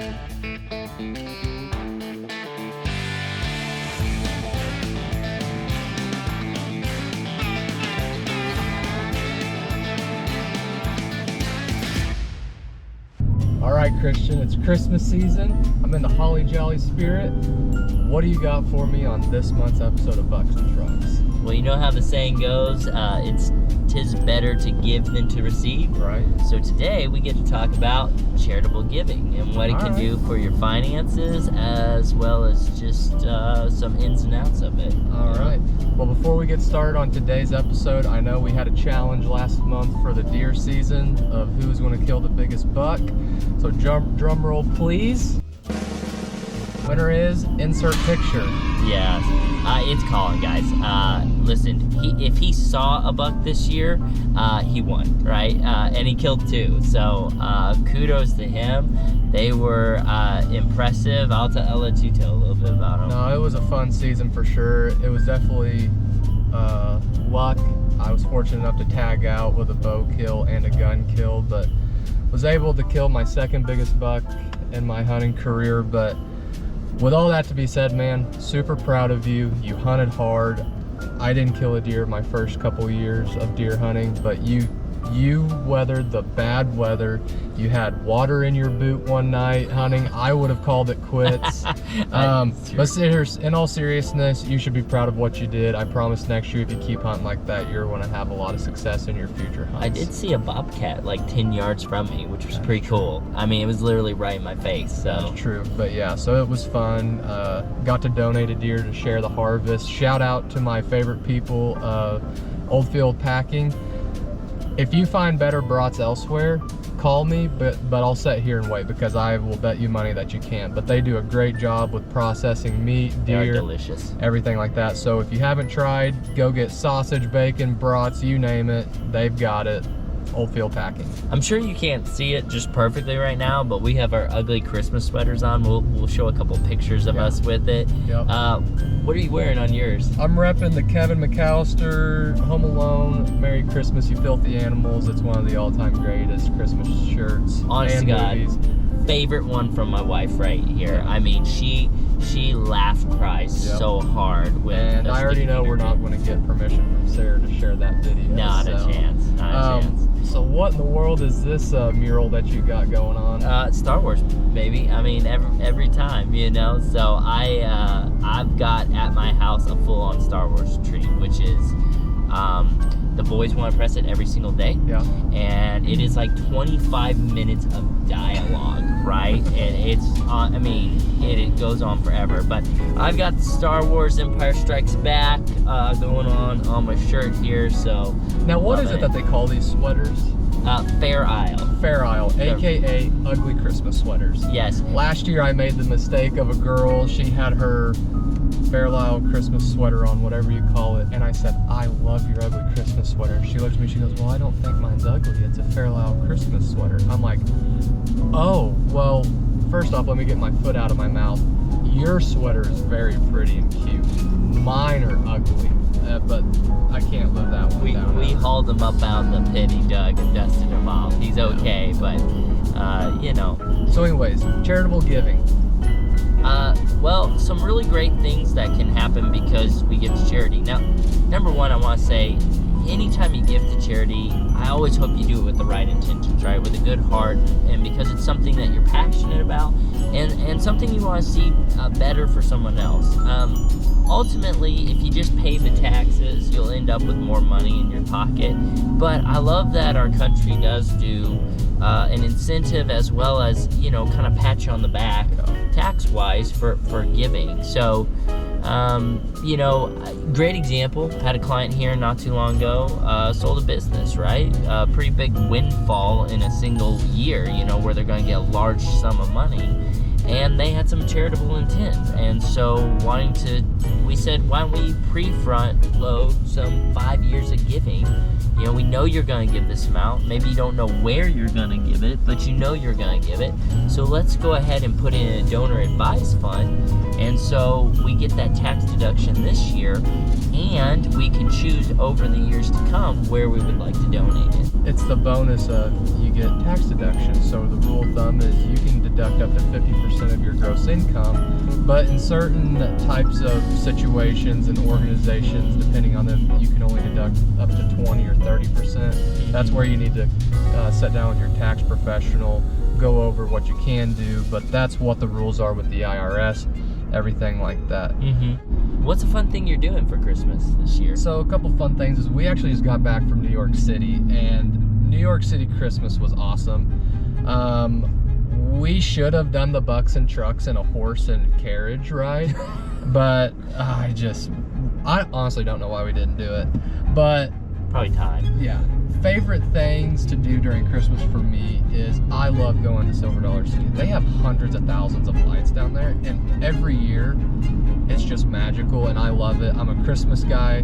All right, Christian, it's Christmas season. I'm in the holly jolly spirit. What do you got for me on this month's episode of Bucks and Trucks? Well, you know how the saying goes, tis better to give than to receive. Right. So today we get to talk about charitable giving and what it can do for your finances, as well as just some ins and outs of it. All right. Well, before we get started on today's episode, I know we had a challenge last month for the deer season of who's going to kill the biggest buck. So drum roll, please. Winner is insert picture. Yeah, it's Collin, guys. Listen, if he saw a buck this year, he won, right? And he killed 2. So kudos to him. They were impressive. I'll let you tell a little bit about them. No, it was a fun season for sure. It was definitely luck. I was fortunate enough to tag out with a bow kill and a gun kill, but was able to kill my second biggest buck in my hunting career. But with all that to be said, man, super proud of you. You hunted hard. I didn't kill a deer my first couple years of deer hunting, but you weathered the bad weather. You had water in your boot one night hunting. I would have called it quits. But in all seriousness, you should be proud of what you did. I promise next year, if you keep hunting like that, you're going to have a lot of success in your future hunts. I did see a bobcat like 10 yards from me, which was pretty cool. I mean, it was literally right in my face. So that's true. But yeah, so it was fun. Got to donate a deer to share the harvest. Shout out to my favorite people, Oldfield Packing. If you find better brats elsewhere, call me, but I'll sit here and wait, because I will bet you money that you can't. But they do a great job with processing meat, deer, they're delicious, everything like that. So if you haven't tried, go get sausage, bacon, brats, you name it, they've got it. Oldfield Packing. I'm sure you can't see it just perfectly right now, but we have our ugly Christmas sweaters on. We'll show a couple pictures of us with it. Yep. What are you wearing on yours? I'm repping the Kevin McAllister Home Alone Merry Christmas You Filthy Animals. It's one of the all-time greatest Christmas shirts. Honest to God, movies. Favorite one from my wife right here. Yeah. I mean, she cries so hard with. And I already know we're not going to get permission from Sarah to share that video. Not a chance. Not a chance. So what in the world is this mural that you got going on? Star Wars, baby. I mean, every time, you know. So I've got at my house a full-on Star Wars tree, which is the boys want to press it every single day. Yeah. And it is like 25 minutes of dialogue, right? And it's I mean, it goes on forever. But I've got the Star Wars Empire Strikes Back going on my shirt here. So now, what is it that they call these sweaters? Fair Isle, aka ugly Christmas sweaters. Yes. Last year I made the mistake of a girl. She had her Fair Isle Christmas sweater on, whatever you call it, and I said, I love your ugly Christmas sweater. She looked at me, she goes, well, I don't think mine's ugly. It's a Fair Isle Christmas sweater. I'm like, oh, well, first off, let me get my foot out of my mouth. Your sweater is very pretty and cute. Mine are ugly. But I can't live that one down. We hauled him up out in the pit, he dug and dusted him off. He's okay, but, you know. So anyways, charitable giving. Well, some really great things that can happen because we give to charity. Now, number one, I want to say, anytime you give to charity, I always hope you do it with the right intentions, right? With a good heart, and because it's something that you're passionate about, and something you want to see better for someone else. Ultimately, if you just pay the taxes, you'll end up with more money in your pocket. But I love that our country does do an incentive, as well as, you know, kind of pat you on the back tax-wise for giving. So, you know, great example. Had a client here not too long ago, sold a business, right? A pretty big windfall in a single year, you know, where they're going to get a large sum of money. And they had some charitable intent, and so we said, why don't we pre-front load some 5 years of giving? You know, we know you're going to give this amount. Maybe you don't know where you're going to give it, but you know you're going to give it. So let's go ahead and put in a donor advised fund. And so we get that tax deduction this year, and we can choose over the years to come where we would like to donate it. It's the bonus of you get tax deduction. So the rule of thumb is you can deduct deduct up to 50% of your gross income. But in certain types of situations and organizations, depending on them, you can only deduct up to 20 or 30%. That's where you need to sit down with your tax professional, go over what you can do, but that's what the rules are with the IRS, everything like that. What's a fun thing you're doing for Christmas this year? So a couple fun things is we actually just got back from New York City, and New York City Christmas was awesome. We should have done the Bucks and Trucks and a horse and carriage ride, but I honestly don't know why we didn't do it. But probably time. Yeah. Favorite things to do during Christmas for me is I love going to Silver Dollar City. They have hundreds of thousands of lights down there, and every year it's just magical, and I love it. I'm a Christmas guy,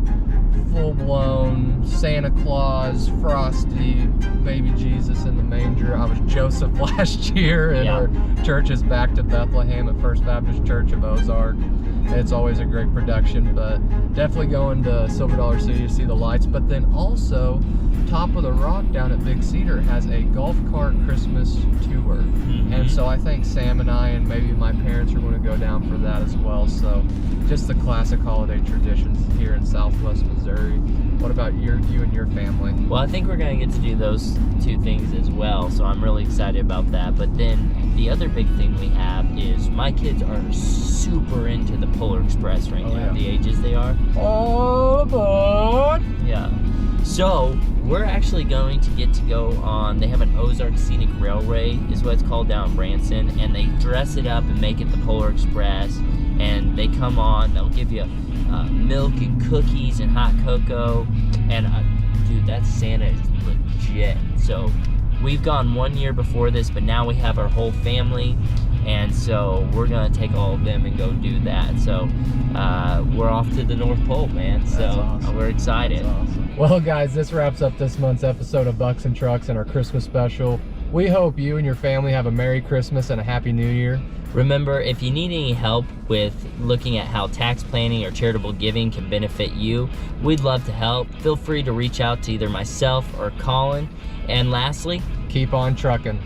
full-blown Santa Claus, Frosty, baby Jesus in the manger. I was Joseph last year, and our church is back to Bethlehem at First Baptist Church of Ozark. It's always a great production, but definitely going to Silver Dollar City to see the lights. But then also, Top of the Rock down at Big Cedar has a golf cart Christmas tour. And so I think Sam and I and maybe my parents are going to go down for that as well. So just the classic holiday traditions here in Southwest Missouri. What about you and your family? Well, I think we're going to get to do those two things as well, so I'm really excited about that. But then the other big thing we have is my kids are super into the Polar Express right now, the ages they are. All aboard! Yeah. So we're actually going to get to go on, they have an Ozark Scenic Railway is what it's called down in Branson, and they dress it up and make it the Polar Express, and they come on, they'll give you milk and cookies and hot cocoa, and dude, that Santa is legit. So we've gone 1 year before this, but now we have our whole family, and so we're gonna take all of them and go do that. So we're off to the North Pole, man. So awesome. We're excited. Awesome. Well, guys, this wraps up this month's episode of Bucks and Trucks and our Christmas special. We hope you and your family have a Merry Christmas and a Happy New Year. Remember, if you need any help with looking at how tax planning or charitable giving can benefit you, we'd love to help. Feel free to reach out to either myself or Collin. And lastly, keep on trucking.